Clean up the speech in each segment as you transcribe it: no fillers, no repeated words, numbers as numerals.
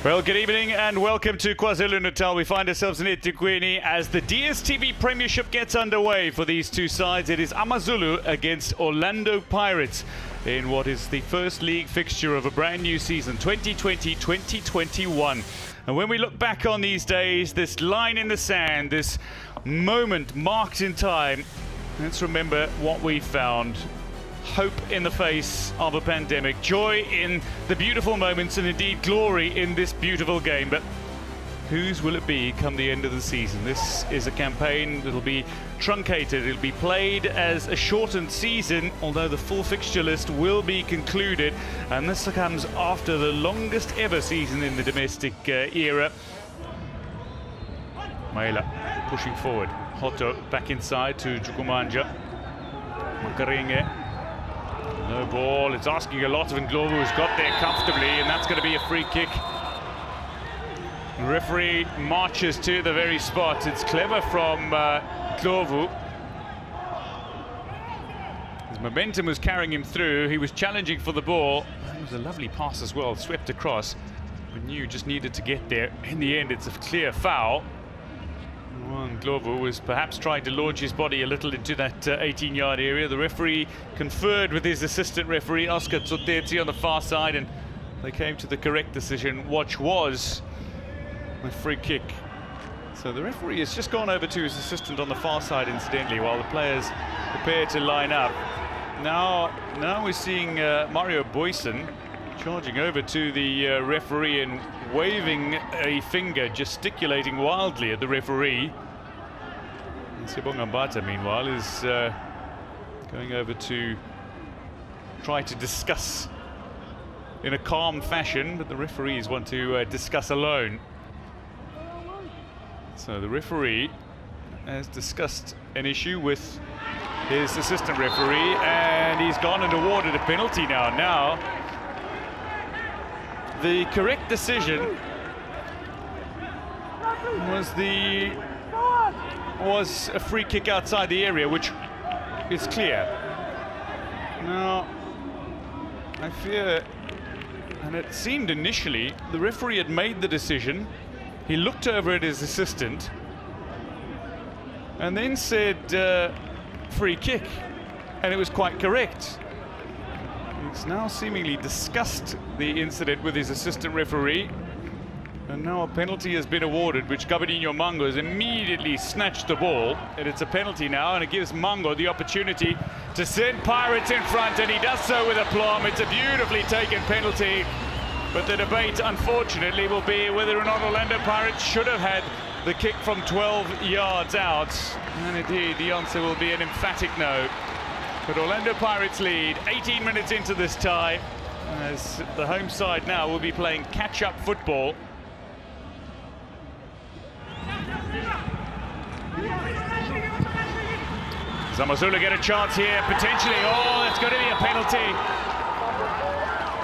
Well, good evening and welcome to KwaZulu-Natal. We find ourselves in eThekwini as the DSTV Premiership gets underway for these two sides. It is AmaZulu against Orlando Pirates in what is the first league fixture of a brand new season, 2020-2021. And when we look back on these days, this line in the sand, this moment marked in time, let's remember what we found. Hope in the face of a pandemic, joy in the beautiful moments, and indeed glory in this beautiful game. But whose will it be come the end of the season? This is a campaign that'll be truncated. It'll be played as a shortened season, although the full fixture list will be concluded. And this comes after the longest ever season in the domestic era. Maila pushing forward. Hoto back inside to Jukumanja. Makaringe. No ball, it's asking a lot of Ndlovu, who's got there comfortably, and that's going to be a free kick. The referee marches to the very spot. It's clever from Ndlovu. His momentum was carrying him through. He was challenging for the ball. It was a lovely pass as well, swept across. Renew just needed to get there. In the end, it's a clear foul. Ndlovu was perhaps trying to launch his body a little into that 18-yard area. The referee conferred with his assistant referee, Oscar Tsotetsi, on the far side, and they came to the correct decision, which was a free kick. So the referee has just gone over to his assistant on the far side, incidentally, while the players prepare to line up. Now we're seeing Mario Boyson charging over to the referee and waving a finger, gesticulating wildly at the referee. And Sibonga Mbata, meanwhile, is going over to try to discuss in a calm fashion, but the referees want to discuss alone. So the referee has discussed an issue with his assistant referee, and he's gone and awarded a penalty now. The correct decision was a free kick outside the area, which is clear. Now, I fear, and it seemed initially the referee had made the decision. He looked over at his assistant and then said free kick, and it was quite correct. He's now seemingly discussed the incident with his assistant referee, and now a penalty has been awarded, which Gabadinho Mango has immediately snatched the ball, and it's a penalty now, and it gives Mango the opportunity to send Pirates in front, and he does so with aplomb. It's a beautifully taken penalty, but the debate, unfortunately, will be whether or not Orlando Pirates should have had the kick from 12 yards out, and indeed the answer will be an emphatic no. But Orlando Pirates lead 18 minutes into this tie, as the home side now will be playing catch-up football. Does AmaZulu get a chance here? Potentially. Oh, it's going to be a penalty.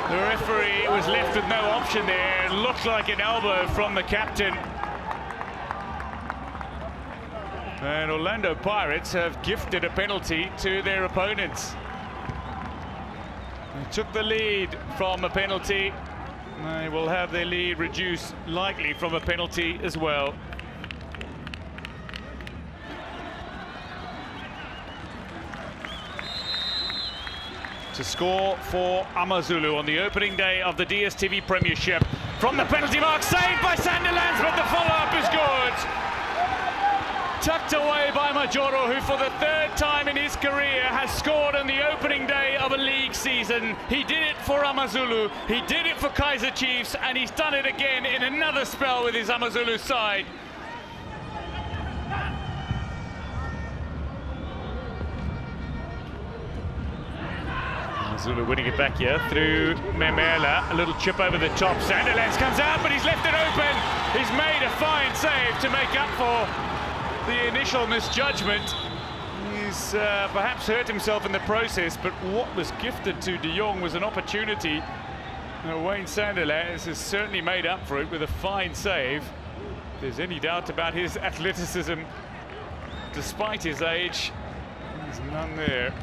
The referee was left with no option there. It looked like an elbow from the captain. And Orlando Pirates have gifted a penalty to their opponents. They took the lead from a penalty. They will have their lead reduced likely from a penalty as well. To score for AmaZulu on the opening day of the DSTV Premiership. From the penalty mark, saved by Sandilands, but the follow-up is good. Tucked away by Majoro, who for the third time in his career has scored on the opening day of a league season. He did it for AmaZulu, he did it for Kaizer Chiefs, and he's done it again in another spell with his AmaZulu side. AmaZulu winning it back here through Memela, a little chip over the top. Sandilands comes out, but he's left it open. He's made a fine save to make up for the initial misjudgment. He's perhaps hurt himself in the process, but what was gifted to De Jong was an opportunity. Wayne Sandilands has certainly made up for it with a fine save. If there's any doubt about his athleticism, despite his age, there's none there.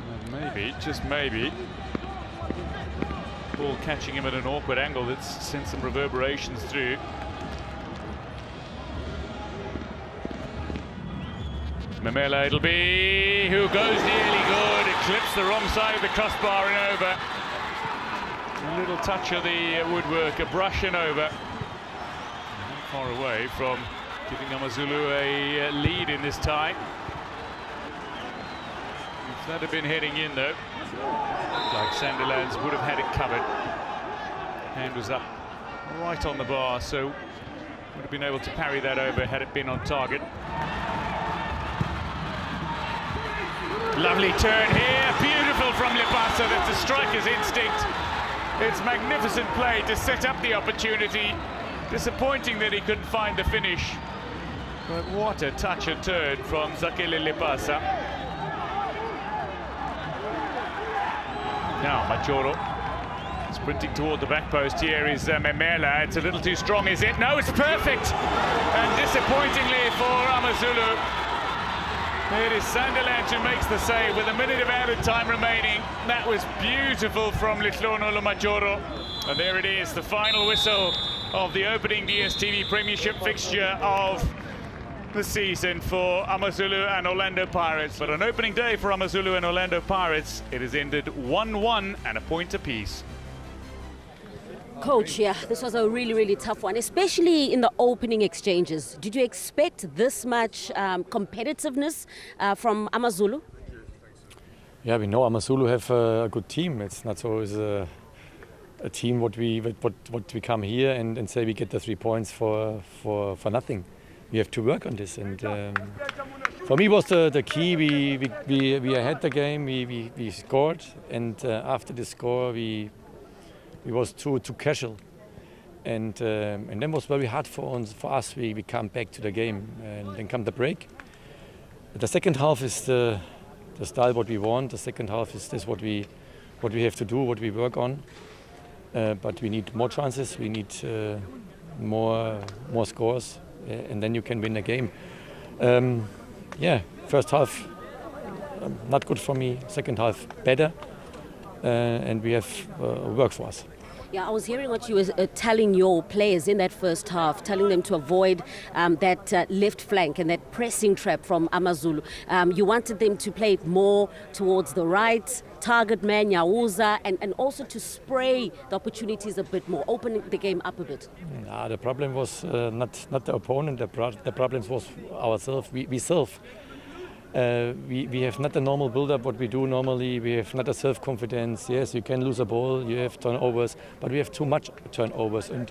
And maybe, just maybe, Ball catching him at an awkward angle that's sent some reverberations through. Mamela, it'll be, who goes nearly good. It clips the wrong side of the crossbar and over. A little touch of the woodwork, a brush and over. Not far away from giving AmaZulu a lead in this tie. If that had been heading in though, like Sandilands would have had it covered. Hand was up right on the bar, so would have been able to parry that over had it been on target. Lovely turn here, beautiful from Lipasa. That's a striker's instinct. It's magnificent play to set up the opportunity. Disappointing that he couldn't find the finish. But what a touch and turn from Zakele Lipasa. Now Majoro sprinting toward the back post. Here is Memela. It's a little too strong, is it? No, it's perfect. And disappointingly for AmaZulu, it is Sandilands who makes the save with a minute of added time remaining. That was beautiful from Litlono Majoro. And there it is, the final whistle of the opening DSTV Premiership fixture of the season for AmaZulu and Orlando Pirates. But on opening day for AmaZulu and Orlando Pirates, it has ended 1-1 and a point apiece. Coach, yeah, this was a really, really tough one, especially in the opening exchanges. Did you expect this much competitiveness from AmaZulu? Yeah, we know AmaZulu have a good team. It's not always a team what we come here and say we get the 3 points for nothing. We have to work on this, and for me was the key. We had the game. We scored, and after the score we was too casual, and then was very hard for us. We come back to the game, and then come the break. The second half is the style what we want. The second half is this what we have to do, what we work on. But we need more chances. We need more scores, and then you can win the game. Yeah, first half not good for me. Second half better. And we have work for us. Yeah, I was hearing what you were telling your players in that first half, telling them to avoid that left flank and that pressing trap from AmaZulu. You wanted them to play it more towards the right, target man, Nyauza, and also to spray the opportunities a bit more, opening the game up a bit. Nah, the problem was not the opponent, the problem was ourselves. We serve. We have not the normal build-up what we do normally. We have not a self-confidence. Yes, you can lose a ball, you have turnovers, but we have too much turnovers, and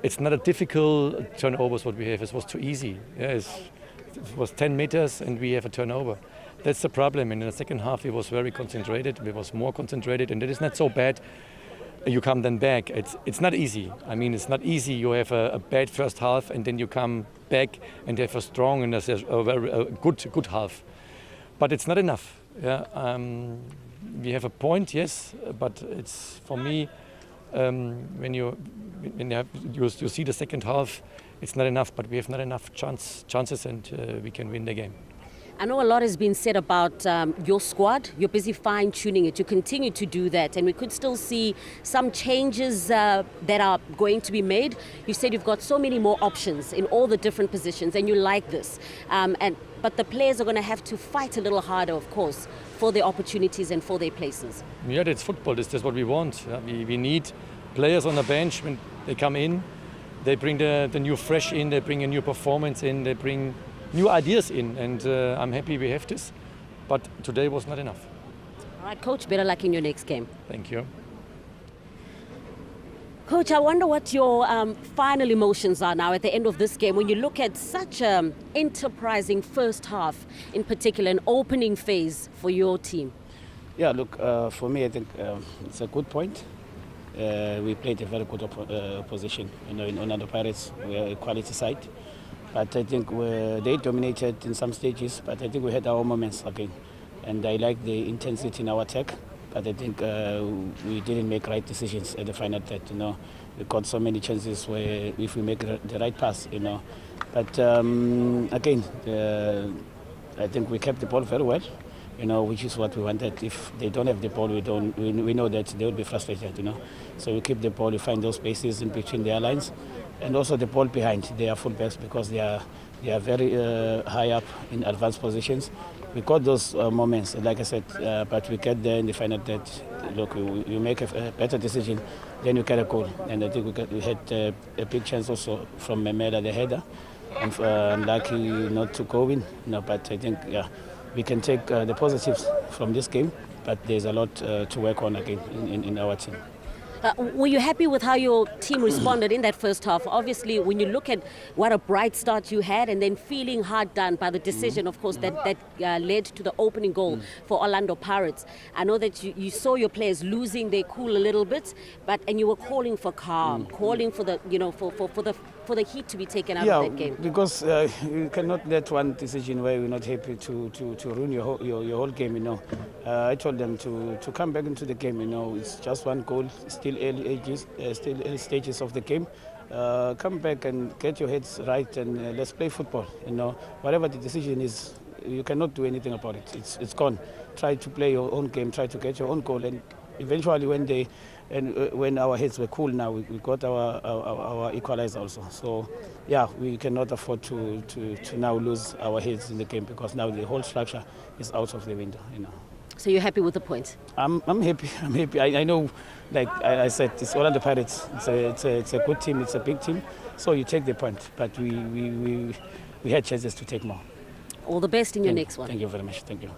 it's not a difficult turnovers what we have. It was too easy. Yes, it was 10 meters and we have a turnover. That's the problem. And in the second half, he was very concentrated. We was more concentrated, and it is not so bad. You come then back. It's not easy. I mean, it's not easy. You have a bad first half, and then you come back and have a strong and a very good half. But it's not enough. Yeah, we have a point, yes, but it's for me when you see the second half, it's not enough. But we have not enough chances, and we can win the game. I know a lot has been said about your squad. You're busy fine-tuning it. You continue to do that, and we could still see some changes that are going to be made. You said you've got so many more options in all the different positions, and you like this. But the players are going to have to fight a little harder, of course, for their opportunities and for their places. Yeah, that's football. That's what we want. We need players on the bench when they come in. They bring the new fresh in. They bring a new performance in. They bring new ideas in, and I'm happy we have this, but today was not enough. All right, Coach, better luck in your next game. Thank you. Coach, I wonder what your final emotions are now at the end of this game when you look at such an enterprising first half, in particular, an opening phase for your team. Yeah, look, for me, I think it's a good point. We played a very good opposition. In Orlando Pirates, we are a quality side. But I think they dominated in some stages, but I think we had our moments again. And I like the intensity in our attack, but I think we didn't make right decisions at the final third. We got so many chances where if we make the right pass, But again, I think we kept the ball very well. which is what we wanted. If they don't have the ball, we know that they will be frustrated, So we keep the ball, we find those spaces in between their lines, and also the ball behind their fullbacks, because they are very high up in advanced positions. We got those moments, like I said, but we get there in the final that, look, you make a better decision, then you get a goal. And I think we had a big chance also from Memeda, the header. Unlucky not to go in, but I think, we can take the positives from this game, but there's a lot to work on again in our team. Were you happy with how your team responded in that first half? Obviously, when you look at what a bright start you had and then feeling hard done by the decision, of course, that led to the opening goal for Orlando Pirates. I know that you saw your players losing their cool a little bit, and you were calling for calm, calling for the, for the heat to be taken out of that game. Because you cannot let one decision where you're not happy to ruin your whole game. I told them to come back into the game. It's just one goal, still early stages of the game. Come back and get your heads right, and let's play football. Whatever the decision is, you cannot do anything about it. It's gone. Try to play your own game. Try to get your own goal, and eventually when our heads were cool, now we got our equalizer also. So we cannot afford to now lose our heads in the game, because now the whole structure is out of the window. So you're happy with the point? I'm happy. I'm happy. I know, like I said, it's Orlando Pirates. It's a good team. It's a big team. So you take the point, but we had chances to take more. All the best in your next one. Thank you very much. Thank you.